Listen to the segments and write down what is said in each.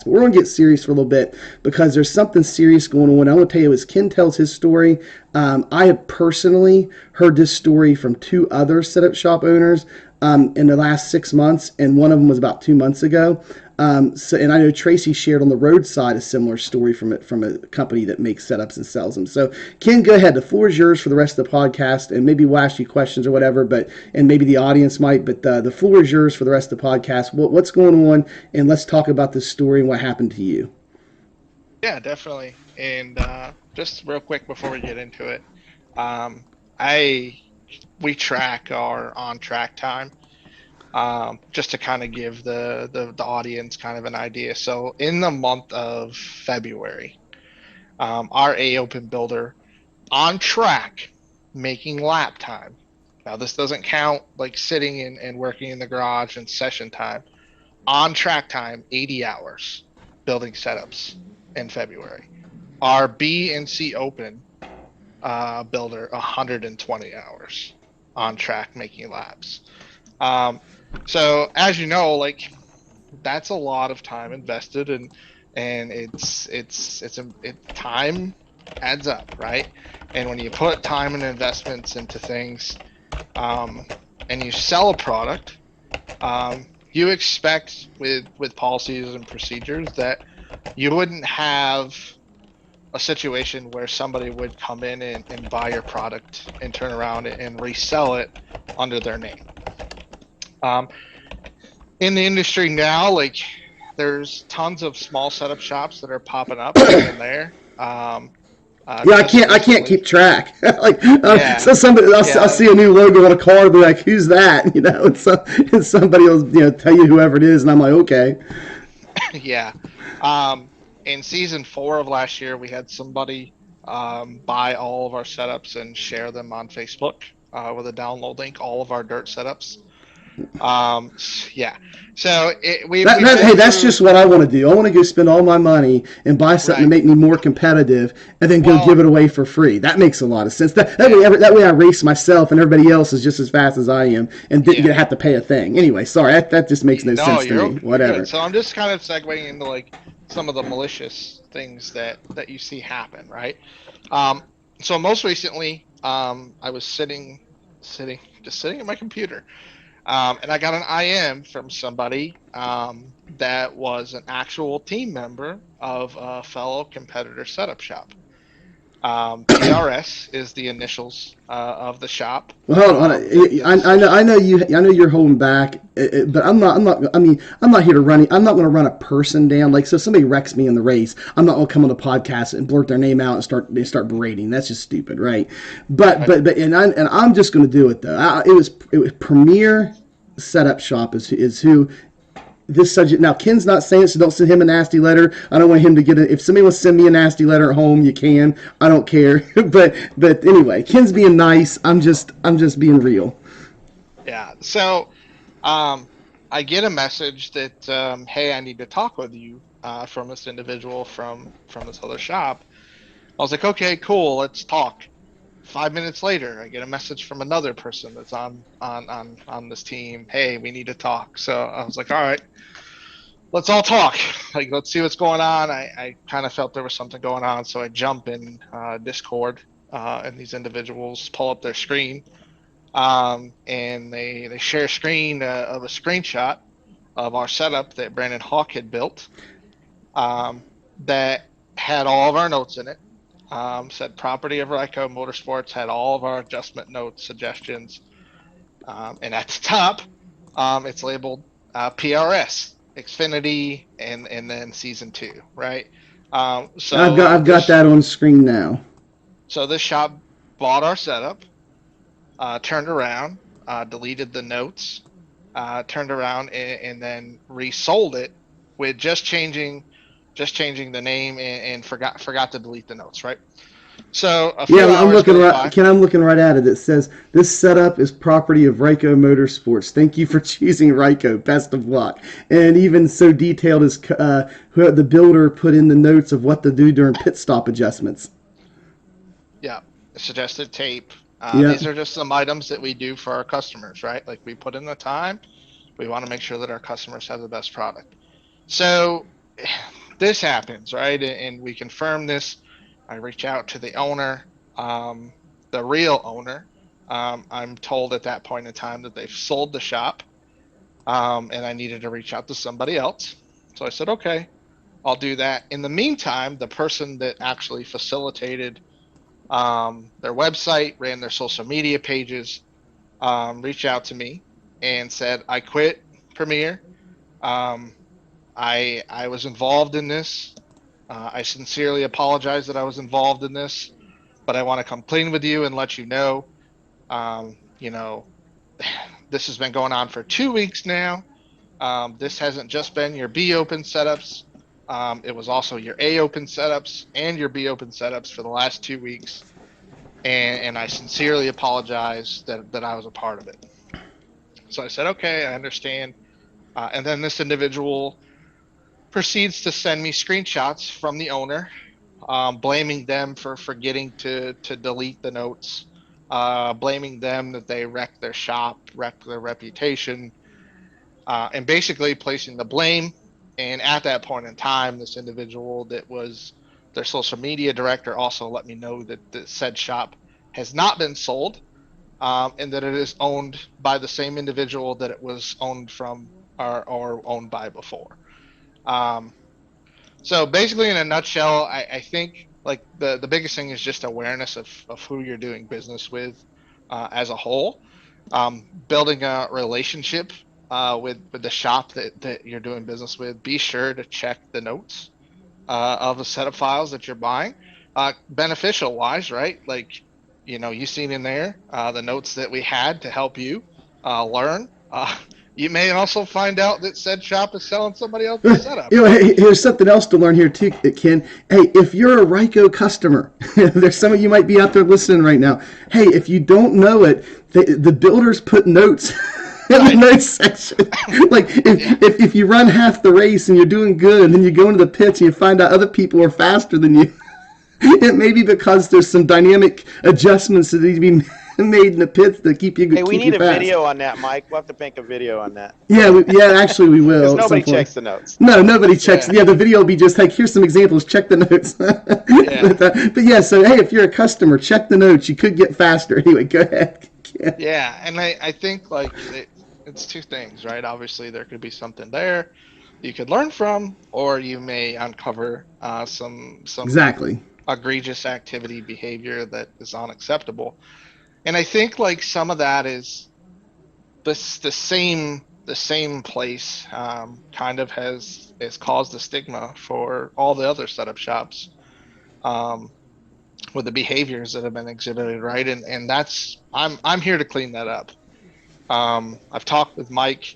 But we're going to get serious for a little bit because there's something serious going on. I want to tell you, as Ken tells his story, I have personally heard this story from two other setup shop owners in the last 6 months, and one of them was about 2 months ago. And I know Tracy shared on the roadside a similar story from a company that makes setups and sells them. So Ken, go ahead. The floor is yours for the rest of the podcast, and maybe we'll ask you questions or whatever. And maybe the audience might. But the floor is yours for the rest of the podcast. What's going on? And let's talk about this story and what happened to you. Yeah, definitely. And just real quick before we get into it, um, I we track our on track time just to kind of give the audience kind of an idea. So in the month of February, our A Open Builder on track making lap time. Now this doesn't count like sitting and working in the garage and session time. On track time, 80 hours building setups in February. Our B and C Open builder 120 hours on track making laps. Um, so as you know, like that's a lot of time invested, and time adds up, right? And when you put time and investments into things, um, and you sell a product, you expect with policies and procedures that you wouldn't have a situation where somebody would come in and buy your product and turn around and resell it under their name. Um, in the industry now, like there's tons of small setup shops that are popping up here and there. Yeah, I Just can't. I can't keep recently, track. Like, yeah, so somebody, I'll yeah, see a new logo on a car, and be like, "Who's that?" And somebody will, tell you whoever it is, and I'm like, "Okay." yeah. Um, in season 4 of last year, we had somebody buy all of our setups and share them on Facebook with a download link, all of our dirt setups. Yeah. So we've Hey, been that's through, just what I want to do. I want to go spend all my money and buy something to right. make me more competitive, and then go give Well, it away for free. That makes a lot of sense. yeah, That way I race myself, and everybody else is just as fast as I am, and didn't yeah. get have to pay a thing. Anyway, sorry, that just makes no No, sense to me. you're good. Whatever. So I'm just kind of segueing into like some of the malicious things that you see happen, right? Um, so most recently, I was just sitting at my computer, and I got an IM from somebody that was an actual team member of a fellow competitor setup shop. PRS is the initials of the shop. Well, hold on. That's I associated. know you. I know you're holding back, but I'm not. I'm not. I mean, I'm not here to run. I'm not going to run a person down. Like, so if somebody wrecks me in the race, I'm not going to come on the podcast and blurt their name out and start berating. That's just stupid, right? Right. And I'm just going to do it though. It was Premier Setup Shop is who this subject. Now, Ken's not saying it, so don't send him a nasty letter. I don't want him to get it. If somebody wants to send me a nasty letter at home, you can. I don't care. But anyway, Ken's being nice. I'm just being real. Yeah. So Um, I get a message that, hey, I need to talk with you from this individual from this other shop. I was like, okay, cool, let's talk. 5 minutes later, I get a message from another person that's on this team. Hey, we need to talk. So I was like, all right, let's all talk. Like, let's see what's going on. I kind of felt there was something going on, so I jump in Discord, and these individuals pull up their screen, and they share a screen of a screenshot of our setup that Brandon Hawk had built, um, that had all of our notes in it. Said property of Ryco Motorsports, had all of our adjustment notes, suggestions, and at the top, it's labeled PRS, Xfinity, and then season 2, right? I've got that on screen now. So this shop bought our setup, turned around, deleted the notes, turned around and then resold it with just changing the name and forgot to delete the notes, right? So a Yeah, few I'm hours looking goes right. by. Ken, I'm looking right at it. It says this setup is property of Ryco Motorsports. Thank you for choosing Ryco. Best of luck. And even so detailed as who the builder put in the notes of what to do during pit stop adjustments. Yeah, suggested tape. Yeah. These are just some items that we do for our customers, right? Like we put in the time. We want to make sure that our customers have the best product. So this happens, right? And we confirm this. I reach out to the owner, um, the real owner. I'm told at that point in time that they've sold the shop, and I needed to reach out to somebody else. So I said, okay, I'll do that. In the meantime, the person that actually facilitated their website, ran their social media pages, reached out to me and said, I quit Premiere. Um, I was involved in this. I sincerely apologize that I was involved in this, but I want to come clean with you and let you know, you know, this has been going on for 2 weeks now. This hasn't just been your B open setups. It was also your A open setups and your B open setups for the last 2 weeks. And I sincerely apologize that I was a part of it. So I said, okay, I understand. And then this individual proceeds to send me screenshots from the owner, blaming them for forgetting to delete the notes, blaming them that they wrecked their shop, wrecked their reputation, and basically placing the blame. And at that point in time, this individual that was their social media director also let me know that the said shop has not been sold, and that it is owned by the same individual that it was owned from or owned by before. Um, so basically, in a nutshell, I think like the biggest thing is just awareness of who you're doing business with as a whole. Building a relationship with the shop that you're doing business with. Be sure to check the notes of the set of files that you're buying. Beneficial wise, right? Like, you've seen in there the notes that we had to help you learn. You may also find out that said shop is selling somebody else's setup, right? Hey, here's something else to learn here too, Ken. Hey, if you're a Ryco customer, there's some of you might be out there listening right now. Hey, if you don't know it, the builders put notes in the Right. notes section. Like Yeah. if you run half the race and you're doing good, and then you go into the pits and you find out other people are faster than you, it may be because there's some dynamic adjustments that need to be made in the pits to keep you Hey, we keep you need a fast. video on that, Mike. We'll have to make a video on that. Yeah, actually, we Because will at some nobody point. checks the notes. No, nobody checks. Yeah. Yeah, the video will be just like, here's some examples. Check the notes. Yeah. But yeah, so hey, if you're a customer, check the notes. You could get faster. Anyway, go ahead. Yeah. Yeah. And I think like it's two things, right? Obviously, there could be something there you could learn from, or you may uncover some Exactly. egregious activity behavior that is unacceptable. And I think like some of that is the same place kind of has caused the stigma for all the other setup shops, um, with the behaviors that have been exhibited, right? And that's I'm here to clean that up. I've talked with Mike.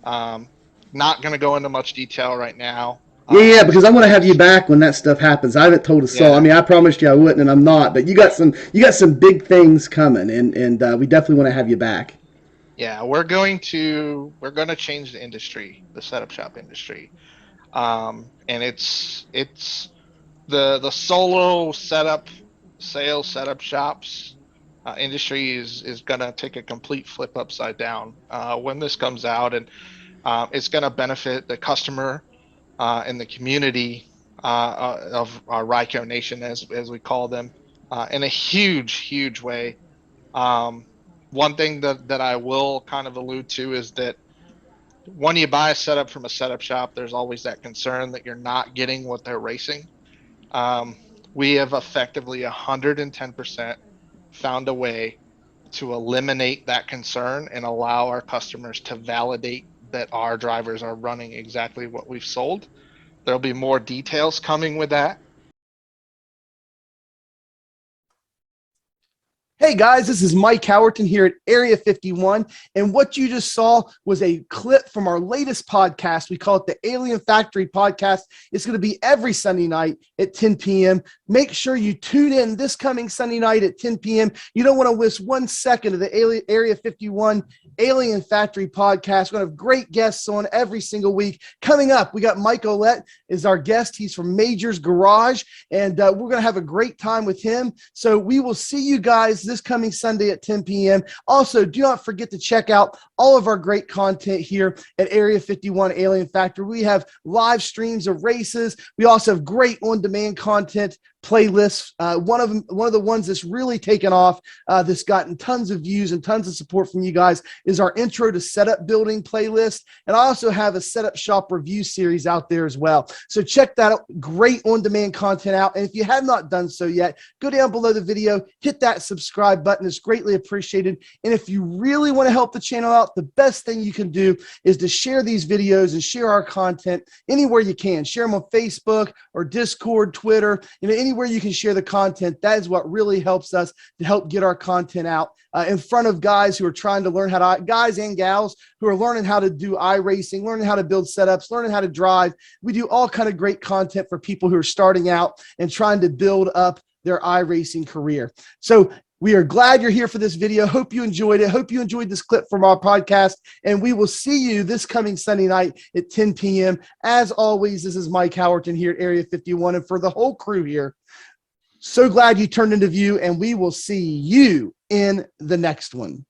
Um, Not going to go into much detail right now Yeah, on because I some want to have you things. back when that stuff happens. I haven't told a soul. I Yeah, mean, I promised you I wouldn't, and I'm not. But you got some big things coming, and we definitely want to have you back. yeah, we're going to change the industry, the setup shop industry. And it's the solo setup sales setup shops industry is gonna take a complete flip upside down when this comes out, and it's gonna benefit the customer and the community of our Ryco Nation, as we call them, in a huge way. Um, One thing that I will kind of allude to is that when you buy a setup from a setup shop, there's always that concern that you're not getting what they're racing. um, we have effectively 110% found a way to eliminate that concern and allow our customers to validate that our drivers are running exactly what we've sold. There'll be more details coming with that. Hey guys, this is Mike Howerton here at Area 51. And what you just saw was a clip from our latest podcast. We call it the Alien Factory Podcast. It's going to be every Sunday night at 10 p.m. Make sure you tune in this coming Sunday night at 10 p.m. You don't want to miss 1 second of the Area 51 Alien Factory podcast. We're going to have great guests on every single week. Coming up, we got Mike Olette is our guest. He's from Major's Garage, and we're going to have a great time with him. So we will see you guys this coming Sunday at 10 p.m. Also, do not forget to check out all of our great content here at Area 51 Alien Factory. We have live streams of races. We also have great on-demand content playlists. One of the ones that's really taken off, that's gotten tons of views and tons of support from you guys, is our intro to setup building playlist. And I also have a setup shop review series out there as well. So check that out. Great on-demand content out. And if you have not done so yet, go down below the video, hit that subscribe button. It's greatly appreciated. And if you really want to help the channel out, the best thing you can do is to share these videos and share our content anywhere you can. Share them on Facebook or Discord, Twitter, anywhere you can share the content. That is what really helps us to help get our content out in front of guys who are trying to learn how to, guys and gals who are learning how to do iRacing, learning how to build setups, learning how to drive. We do all kind of great content for people who are starting out and trying to build up their iRacing career. So we are glad you're here for this video. Hope you enjoyed it. Hope you enjoyed this clip from our podcast. And we will see you this coming Sunday night at 10 p.m. As always, this is Mike Howerton here at Area 51. And for the whole crew here, so glad you turned into view, and we will see you in the next one.